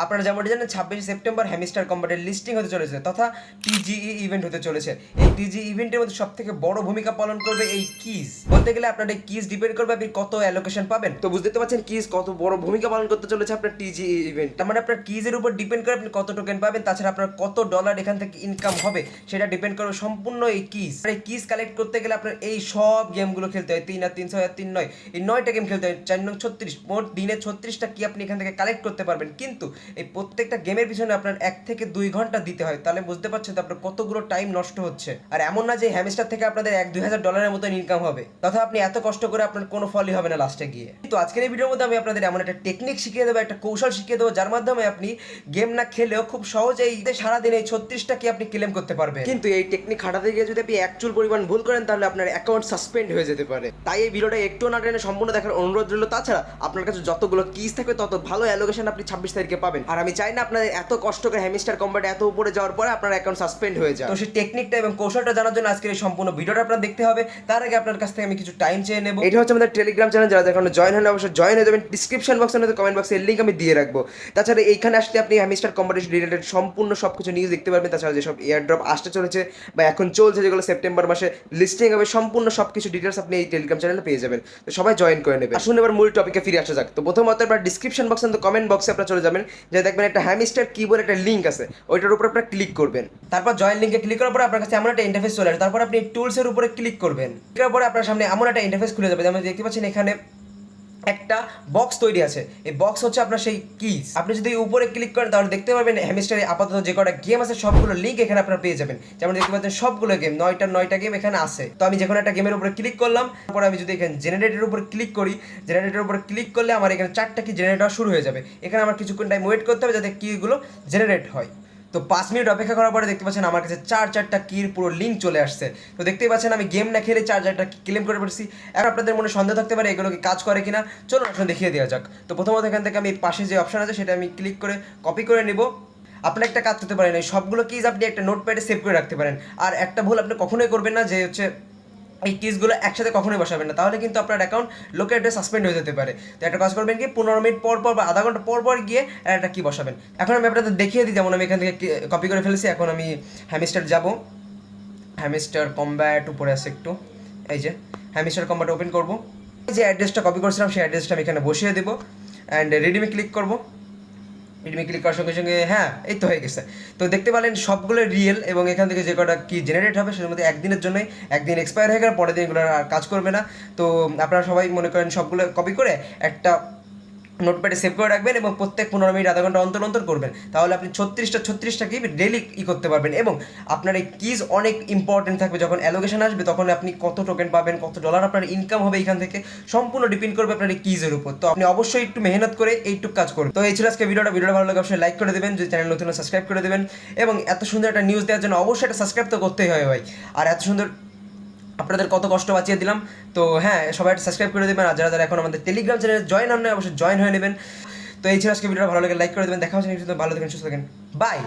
আপনারা যেমনটি জানেন 26 সেপ্টেম্বর হ্যামিস্টার কম্বাটের লিস্টিং হতে চলেছে তথা টিজিই ইভেন্ট হতে চলেছে। এই টিজিই ইভেন্টের মধ্যে সবথেকে বড় ভূমিকা পালন করবে এই কিজ। বলতে গেলে আপনার এই কিজ ডিপেন্ড করবে আপনি কত অ্যালোকেশন পাবেন। তো বুঝতে পারছেন কিজ কত বড় ভূমিকা পালন করতে চলেছে আপনার টিজিই ইভেন্ট। তার মানে আপনার কিজের উপর ডিপেন্ড করে আপনি কত টোকেন পাবেন, তাছাড়া আপনার কত ডলার এখান থেকে ইনকাম হবে সেটা ডিপেন্ড করবে সম্পূর্ণ এই কিজ। এই কিজ কালেক্ট করতে গেলে আপনার এই সব গেমগুলো খেলতে হয়, 3 আর 3 6 আর 3 9, এই 9টা গেম খেলতে হয়, 4 9 36, মোট দিনে 36টা কি আপনি এখান থেকে কালেক্ট করতে পারবেন। কিন্তু এই প্রত্যেকটা গেমের পিছনে আপনার 1 থেকে 2 ঘন্টা দিতে হয়। তাহলে বুঝতে পারছেন আপনার কতগুলো টাইম নষ্ট হচ্ছে। আর এমন না যে হ্যামস্টার থেকে আপনাদের 1-2 হাজার ডলারের মতো ইনকাম হবে, তথা আপনি এত কষ্ট করে আপনার কোনো ফলই হবে না লাস্টে গিয়ে। তো আজকের এই ভিডিওর মধ্যে আমি আপনাদের এমন একটা টেকনিক শিখিয়ে দেবো, একটা কৌশল শিখিয়ে দেবো, যার মাধ্যমে আপনি গেম না খেলেও খুব সহজেই সারাদিন এই 36টা কি আপনি ক্লেম করতে পারবেন। কিন্তু এই টেকনিক খাটাতে গিয়ে যদি আপনি এক চুল পরিমাণ ভুল করেন তাহলে আপনার অ্যাকাউন্ট সাসপেন্ড হয়ে যেতে পারে। তাই এই ভিডিওটা একটু না টেনে সম্পূর্ণ দেখার অনুরোধ রইল। তাছাড়া আপনার কাছে যতগুলো কিজ থাকবে তত ভালো অ্যালোকেশন আপনি 26 তারিখে পাবেন। আর আমি চাই না আপনাদের এত কষ্ট করে হ্যামিস্টার কম্বাটে এত উপরে যাওয়ার পরে আপনার অ্যাকাউন্ট সাসপেন্ড হয়ে যায়। তো সেই টেকনিকটা এবং কৌশলটা জানার জন্য আজকের এই সম্পূর্ণ ভিডিওটা আপনারা দেখতে হবে। তার আগে আপনার কাছ থেকে আমি কিছু টাইম চেয়ে নেব। এটা হচ্ছে আমাদের টেলিগ্রাম চ্যানেল, যারা এখনো জয়েন হন অবশ্যই জয়েন হয়ে যাবেন। ডিসক্রিপশন বক্সে নয়তো কমেন্ট বক্সে এর লিংক আমি দিয়ে রাখবো। তাছাড়া এইখানে আসলে আপনি হ্যামিস্টার কম্বাটের রিলেটেড সম্পূর্ণ সবকিছু নিউজ দেখতে পারবেন। তাছাড়া যেসব এয়ারড্রপ আসতে চলেছে বা এখন চলছে, যেগুলো সেপ্টেম্বর মাসে লিস্টিং হবে, সম্পূর্ণ সবকিছু ডিটেলস আপনি এই টেলিগ্রাম চ্যানেলে পেয়ে যাবেন। তো সবাই জয়েন করে নেবেন। আসুন এবার মূল টপিকে ফিরে আসা যাক। তো প্রথমত আপনার ডিসক্রিপশন বক্সে তো কমেন্ট বক্সে আপনারা চলে যাবেন, যে দেখবেন একটা হ্যামিস্টার কিবোর্ড একটা লিংক আছে, ওইটার উপর আপনারা ক্লিক করবেন। তারপর জয়েন লিংকে ক্লিক করার পর আপনার কাছে এমন একটা ইন্টারফেস চলে আসে। তারপর আপনি টুলসের উপরে ক্লিক করবেন। করার পরে আপনার সামনে এমন একটা ইন্টারফেস খুলে যাবে, যেমন দেখতে পাচ্ছেন এখানে একটা বক্স তৈরি আছে। এই বক্স হচ্ছে আপনার সেই কিজ। আপনি যদি উপরে ক্লিক করেন তাহলে দেখতে পাবেন হ্যামিস্টারে আপাতত যে কটা গেম আছে সবগুলো লিঙ্ক এখানে আপনারা পেয়ে যাবেন। যেমন দেখতে পাচ্ছেন সবগুলো গেম 9টা গেম এখানে আছে। তো আমি যে কোনো একটা গেমের উপরে ক্লিক করলাম, তারপর আমি যদি এখানে জেনারেটের উপর ক্লিক করি, জেনারেটের উপর ক্লিক করলে আমার এখানে 4টা কি জেনারেট হওয়া শুরু হয়ে যাবে। এখানে আমার কিছুক্ষণ টাইম ওয়েট করতে হবে যাতে কিগুলো জেনারেট হয়। তো 5 মিনিট অপেক্ষা করার পরে দেখতে পাচ্ছেন আমার কাছে 4টা কির পুরো লিঙ্ক চলে আসছে। তো দেখতেই পাচ্ছেন আমি গেম না খেলে 4টা ক্লেম করে পড়ছি। এখন আপনাদের মনে সন্দেহ থাকতে পারে এগুলো কি কাজ করে কিনা, চলুন আসলে দেখিয়ে দেওয়া যাক। তো প্রথমত এখান থেকে আমি পাশে যে অপশন আছে সেটা আমি ক্লিক করে কপি করে নেব। আপনি একটা কাজ করতে পারেন, এই সবগুলো কিজ আপনি একটা নোটপ্যাডে সেভ করে রাখতে পারেন। আর একটা ভুল আপনি কখনোই করবেন না, যে হচ্ছে এই কিজগুলো একসাথে কখনোই বসাবেন না, তাহলে কিন্তু আপনার অ্যাকাউন্ট লোকের অ্যাড্রেস সাসপেন্ড হয়ে যেতে পারে। তো একটা কাজ করবেন কি, 15 মিনিট পর পর বা আধা ঘন্টা পর পর গিয়ে একটা কি বসাবেন। এখন আমি আপনাদের দেখিয়ে দিই, যেমন আমি এখান থেকে কপি করে ফেলেছি। এখন আমি হ্যামিস্টার যাব, হ্যামিস্টার কম্ব্যাট উপরে আছে একটু, এই যে হ্যামিস্টার কম্ব্যাট ওপেন করব। যে অ্যাড্রেসটা কপি করেছিলাম সেই অ্যাড্রেসটা আমি এখানে বসিয়ে দেবো অ্যান্ড রিডিমে ক্লিক করবো। রিডিমে ক্লিক করার সঙ্গে সঙ্গে হ্যাঁ এই তো হয়ে গেছে। তো দেখতে পেলেন সবগুলো রিয়েল, এবং এখান থেকে যে কটা কি জেনারেট হবে সেটার মধ্যে একদিনের জন্যই, একদিন এক্সপায়ার হয়ে গেলে পরের দিন এগুলো আর কাজ করবে না। তো আপনারা সবাই মনে করেন সবগুলো কপি করে একটা নোটপ্যাডে সেভ করে রাখবেন এবং প্রত্যেক 15 মিনিট আধা ঘন্টা অন্তর অন্তর করবেন। তাহলে আপনি 36টা কি ডেলি ই করতে পারবেন। এবং আপনার এই কিজ অনেক ইম্পর্টেন্ট থাকবে। যখন অ্যালোকেশন আসবে তখন আপনি কত টোকেন পাবেন, কত ডলার আপনার ইনকাম হবে এখান থেকে, সম্পূর্ণ ডিপেন্ড করবে আপনার এই কিজের উপর। তো আপনি অবশ্যই একটু মেহনত করে এইটুক কাজ করবেন। তো এই ছিল আজকে ভিডিওটা ভালো লাগে অবশ্যই লাইক করে দেবেন, যদি চ্যানেল নতুন সাবস্ক্রাইব করে দেবেন। এবং এত সুন্দর একটা নিউজ দেওয়ার জন্য অবশ্যই একটা সাবস্ক্রাইব তো করতেই হয় ভাই। আর এত সুন্দর আপনাদের কত কষ্ট বাঁচিয়ে দিলাম। তো হ্যাঁ, সবাই সাবস্ক্রাইব করে দেবেন। আর যারা যারা এখন আমাদের টেলিগ্রাম চ্যানেলে জয়েন হন না অবশ্যই জয়েন হয়ে নেবেন। তো এই ছিল আজকে ভিডিওটা, ভালো লাগে লাইক করে দেবেন। দেখা হচ্ছে ভালো থাকেন, সুস্থ থাকেন, বাই।